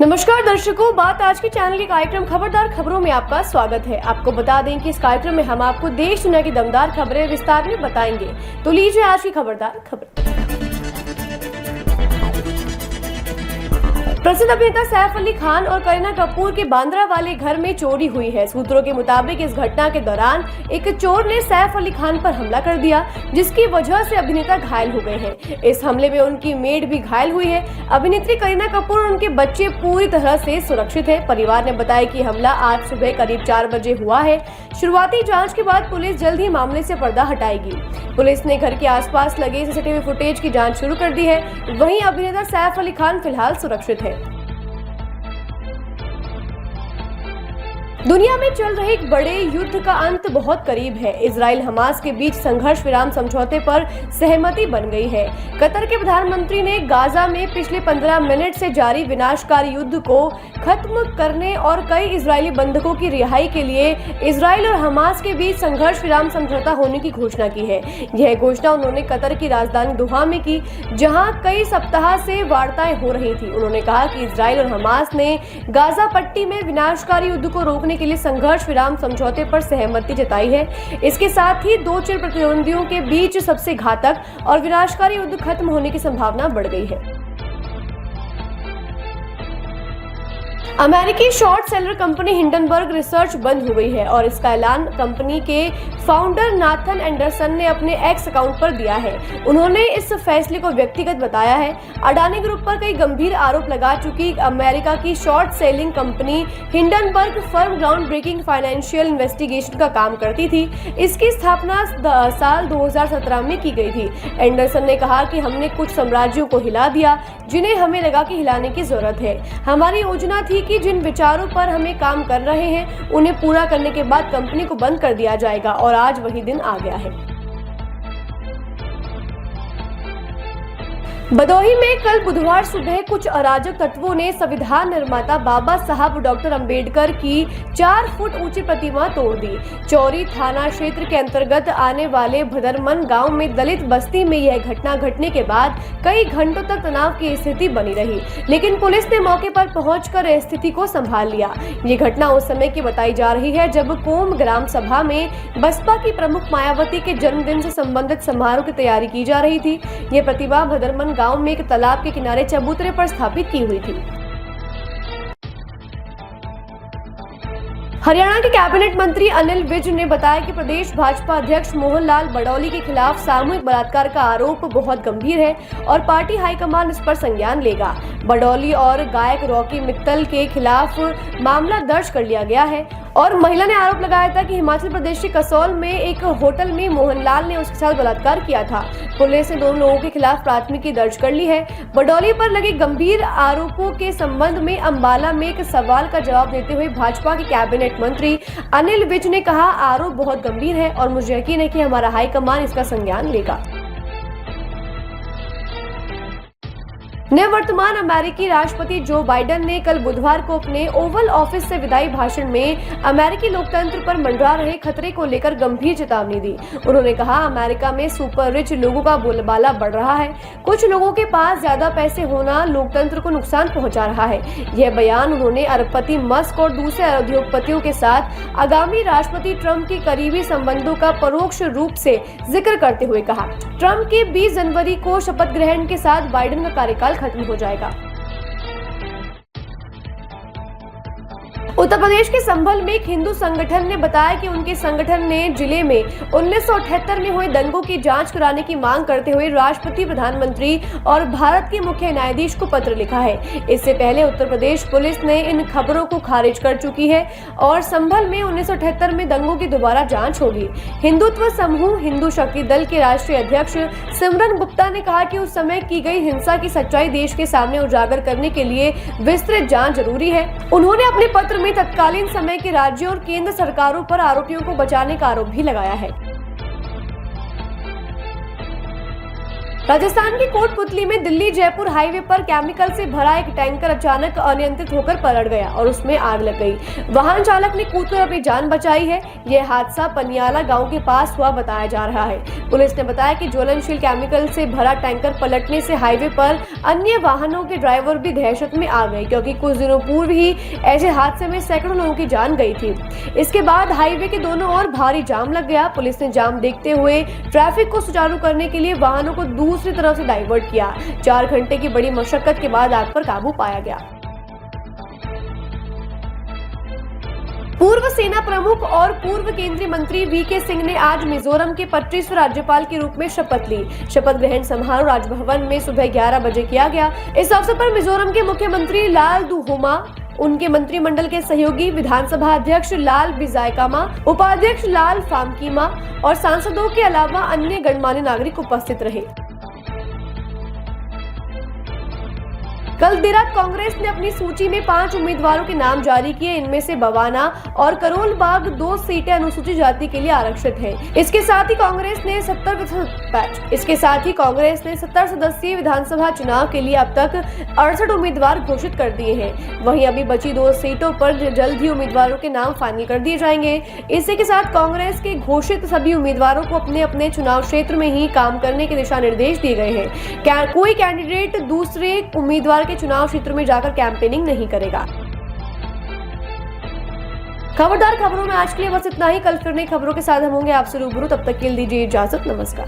नमस्कार दर्शकों, बात आज के चैनल के कार्यक्रम खबरदार खबरों में आपका स्वागत है। आपको बता दें कि इस कार्यक्रम में हम आपको देश दुनिया की दमदार खबरें विस्तार में बताएंगे। तो लीजिए आज की खबरदार खबर। प्रसिद्ध अभिनेता सैफ अली खान और करीना कपूर के बांद्रा वाले घर में चोरी हुई है। सूत्रों के मुताबिक इस घटना के दौरान एक चोर ने सैफ अली खान पर हमला कर दिया, जिसकी वजह से अभिनेता घायल हो गए हैं। इस हमले में उनकी मेड भी घायल हुई है। अभिनेत्री करीना कपूर और उनके बच्चे पूरी तरह से सुरक्षित है। परिवार ने बताया कि हमला आज सुबह करीब 4 बजे हुआ है। शुरुआती जाँच के बाद पुलिस जल्द ही मामले से पर्दा हटाएगी। पुलिस ने घर के आसपास लगे सीसीटीवी फुटेज की जांच शुरू कर दी है। वहीं अभिनेता सैफ अली खान फिलहाल सुरक्षित है। दुनिया में चल रहे एक बड़े युद्ध का अंत बहुत करीब है। इजराइल हमास के बीच संघर्ष विराम समझौते पर सहमति बन गई है। कतर के प्रधानमंत्री ने गाजा में पिछले 15 मिनट से जारी विनाशकारी युद्ध को खत्म करने और कई इजरायली बंधकों की रिहाई के लिए इजराइल और हमास के बीच संघर्ष विराम समझौता होने की घोषणा की है। यह घोषणा उन्होंने कतर की राजधानी दोहा में की, जहां कई सप्ताह से वार्ताएं हो रही थी। उन्होंने कहा कि इजराइल और हमास ने गाजा पट्टी में विनाशकारी युद्ध को रोकने के लिए संघर्ष विराम समझौते पर सहमति जताई है। इसके साथ ही दो चिर प्रतिद्वंदियों के बीच सबसे घातक और विनाशकारी युद्ध खत्म होने की संभावना बढ़ गई है। अमेरिकी short seller company Hindenburg research बंद हो गई है और इसका ऐलान कंपनी के फाउंडर नाथन एंडरसन ने अपने एक्स अकाउंट पर दिया है। उन्होंने इस फैसले को व्यक्तिगत बताया है। अडानी ग्रुप पर कई गंभीर आरोप लगा चुकी अमेरिका की short selling company Hindenburg firm ground breaking financial investigation का काम करती थी। इसकी स्थापना साल 2017 में की गई थी। एंडरसन ने कहा कि हमने कुछ साम्राज्यों को हिला दिया जिन्हें हमें लगा कि हिलाने की जरूरत है। हमारी योजना थी कि जिन विचारों पर हमें काम कर रहे हैं उन्हें पूरा करने के बाद कंपनी को बंद कर दिया जाएगा और आज वही दिन आ गया है। भदोही में कल बुधवार सुबह कुछ अराजक तत्वों ने संविधान निर्माता बाबा साहब डॉक्टर अंबेडकर की 4 फुट ऊंची प्रतिमा तोड़ दी। चौरी थाना क्षेत्र के अंतर्गत आने वाले भदरमन गांव में दलित बस्ती में यह घटना घटने के बाद कई घंटों तक तनाव की स्थिति बनी रही, लेकिन पुलिस ने मौके पर पहुंचकर स्थिति को संभाल लिया। ये घटना उस समय की बताई जा रही है जब कोम ग्राम सभा में बसपा की प्रमुख मायावती के जन्मदिन से संबंधित समारोह की तैयारी की जा रही थी। ये प्रतिमा भदरमन गांव में एक तालाब के किनारे चबूतरे पर स्थापित की हुई थी। हरियाणा के कैबिनेट मंत्री अनिल विज ने बताया कि प्रदेश भाजपा अध्यक्ष मोहन लाल बड़ौली के खिलाफ सामूहिक बलात्कार का आरोप बहुत गंभीर है और पार्टी हाईकमान इस पर संज्ञान लेगा। बड़ौली और गायक रॉकी मित्तल के खिलाफ मामला दर्ज कर लिया गया है और महिला ने आरोप लगाया था कि हिमाचल प्रदेश के कसौल में एक होटल में मोहनलाल ने उसके साथ बलात्कार किया था। पुलिस ने दोनों लोगों के खिलाफ प्राथमिकी दर्ज कर ली है। बड़ौली पर लगे गंभीर आरोपों के संबंध में अंबाला में एक सवाल का जवाब देते हुए भाजपा के कैबिनेट मंत्री अनिल विज ने कहा, आरोप बहुत गंभीर है और मुझे यकीन है कि हमारा हाईकमान इसका संज्ञान लेगा। निवर्तमान अमेरिकी राष्ट्रपति जो बाइडेन ने कल बुधवार को अपने ओवल ऑफिस से विदाई भाषण में अमेरिकी लोकतंत्र पर मंडरा रहे खतरे को लेकर गंभीर चेतावनी दी। उन्होंने कहा, अमेरिका में सुपर रिच लोगों का बोलबाला बढ़ रहा है। कुछ लोगों के पास ज्यादा पैसे होना लोकतंत्र को नुकसान पहुंचा रहा है। यह बयान उन्होंने अरबपति मस्क और दूसरे उद्योगपतियों के साथ आगामी राष्ट्रपति ट्रंप के करीबी संबंधों का परोक्ष रूप से जिक्र करते हुए कहा। ट्रंप के 20 जनवरी को शपथ ग्रहण के साथ बाइडेन का कार्यकाल खत्म हो जाएगा। उत्तर प्रदेश के संभल में एक हिंदू संगठन ने बताया कि उनके संगठन ने जिले में 1978 में हुए दंगों की जांच कराने की मांग करते हुए राष्ट्रपति, प्रधानमंत्री और भारत के मुख्य न्यायाधीश को पत्र लिखा है। इससे पहले उत्तर प्रदेश पुलिस ने इन खबरों को खारिज कर चुकी है और संभल में 1978 में दंगों की दोबारा जांच होगी। हिंदुत्व समूह हिंदू शक्ति दल के राष्ट्रीय अध्यक्ष सिमरन गुप्ता ने कहा कि उस समय की गई हिंसा की सच्चाई देश के सामने उजागर करने के लिए विस्तृत जांच जरूरी है। उन्होंने अपने पत्र में तत्कालीन समय के राज्यों और केंद्र सरकारों पर आरोपियों को बचाने का आरोप भी लगाया है। राजस्थान के कोटपुतली में दिल्ली जयपुर हाईवे पर केमिकल से भरा एक टैंकर अचानक अनियंत्रित होकर पलट गया और उसमें आग लग गई। वाहन चालक ने कूदकर अपनी जान बचाई है। यह हादसा पनियाला गांव के पास हुआ बताया जा रहा है। पुलिस ने बताया कि ज्वलनशील केमिकल से भरा टैंकर पलटने से हाईवे पर अन्य वाहनों के ड्राइवर भी दहशत में आ गए, क्योंकि कुछ दिनों पूर्व ही ऐसे हादसे में सैकड़ों लोगों की जान गई थी। इसके बाद हाईवे के दोनों ओर भारी जाम लग गया। पुलिस ने जाम देखते हुए ट्रैफिक को सुचारू करने के लिए वाहनों को दूसरी तरफ से डाइवर्ट किया। 4 घंटे की बड़ी मशक्कत के बाद आग पर काबू पाया गया। पूर्व सेना प्रमुख और पूर्व केंद्रीय मंत्री वीके सिंह ने आज मिजोरम के 25वें राज्यपाल के रूप में शपथ ली। शपथ ग्रहण समारोह राजभवन में सुबह 11 बजे किया गया। इस अवसर पर मिजोरम के मुख्यमंत्री लाल दुहोमा, उनके मंत्रिमंडल के सहयोगी विधानसभा अध्यक्ष लाल बिजायकामा, उपाध्यक्ष लाल फामकीमा और सांसदों के अलावा अन्य गणमान्य नागरिक उपस्थित रहे। कल देर रात कांग्रेस ने अपनी सूची में 5 उम्मीदवारों के नाम जारी किए। इनमें से बवाना और करोल बाग 2 सीटें अनुसूचित जाति के लिए आरक्षित हैं। इसके साथ ही कांग्रेस ने 70 सदस्यीय विधानसभा चुनाव के लिए अब तक 68 उम्मीदवार घोषित कर दिए हैं। वहीं अभी बची 2 सीटों पर जल्द ही उम्मीदवारों के नाम फाइनल कर दिए जाएंगे। इसी के साथ कांग्रेस के घोषित सभी उम्मीदवारों को अपने अपने चुनाव क्षेत्र में ही काम करने के दिशा निर्देश दिए गए हैं। कोई कैंडिडेट दूसरे उम्मीदवार चुनाव क्षेत्र में जाकर कैंपेनिंग नहीं करेगा। खबरदार खबरों में आज के लिए बस इतना ही। कल फिर नई खबरों के साथ हम होंगे आपसे रूबरू। तब तक के लिए दीजिए इजाजत। नमस्कार।